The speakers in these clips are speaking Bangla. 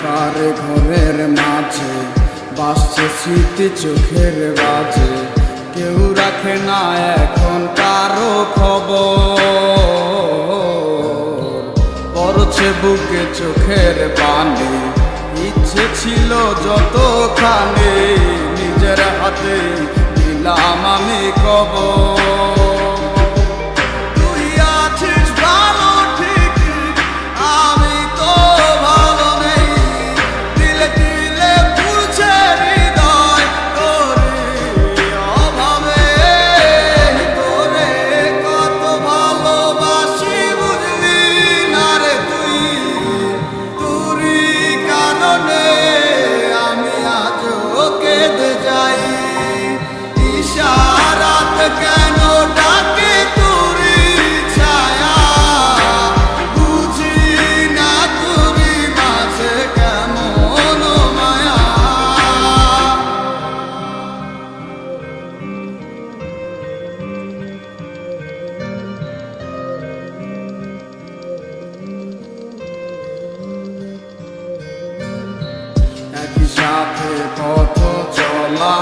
অন্ধকার ঘরের মাঝে বাসছে স্মৃতি চোখের বাজে, কেউ রাখে না এখন কারো খবর। পড়ছে বুকে চোখের পানি, ইচ্ছে ছিল যতখানি নিজের হাতে দিলাম আমি কবর। একই সাথে পথ চলা,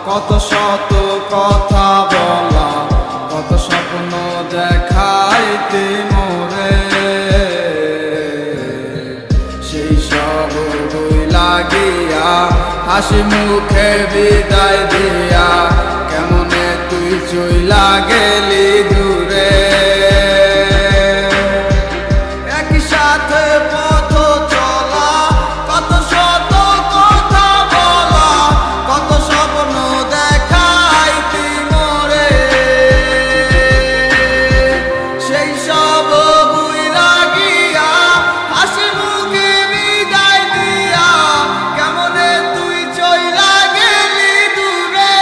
কত শত কথা বলা, কত স্বপ্ন দেখাইতে মোরে, সেই সব বই লাগিয়া হাসি মুখে বিদায় দিয়া কেমনে তুই চইলা গেলি দূরে। একই সাথে পথ চলা, কত শত কথা বলা, কত স্বপ্ন দেখাইতি মোরে, সেই সব বই লাগিয়া হাসি মুখে বিদায় দিয়া কেমনে তুই চইলা গেলি দূরে।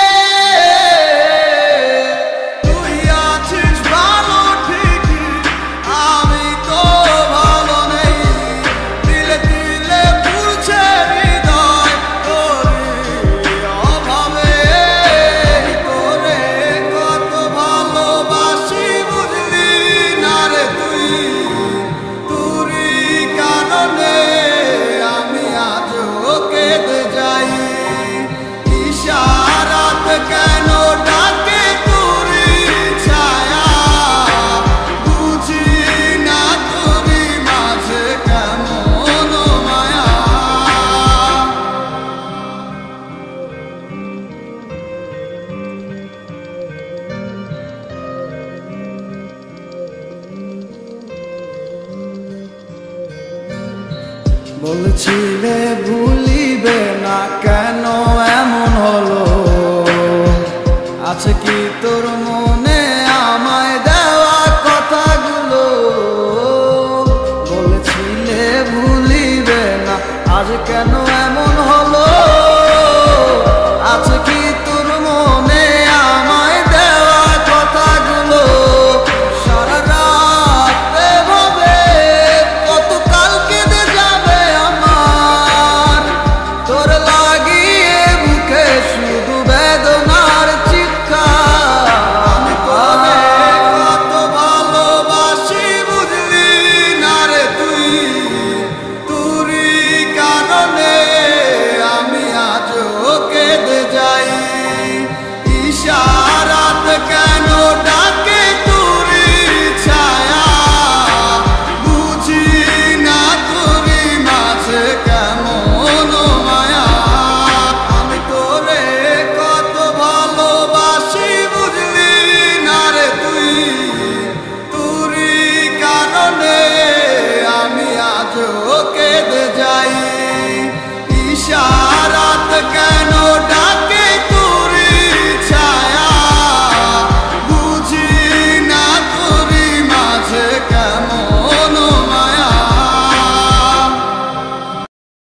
তুই আছিস ভালো ঠিকই, আমি তো ভালো নেই, দিলে দিলে পুড়ছে হৃদয় তোরে অভাবে। তোরে কত ভালোবাসি বুঝলি না রে তুই, তোরই কারণে আমি আজও কেঁদে যাই। ইশারাত কেন ডাকে তোরই ছায়া, বুঝি না তোরই মাঝে কেমন মায়া। বলছিলে ভুলিবে না, কেন এমন হলো? আছে কি তোর মনে আমায় দেওয়া কথাগুলো? বলছিলে ভুলিবে না, আজ কেন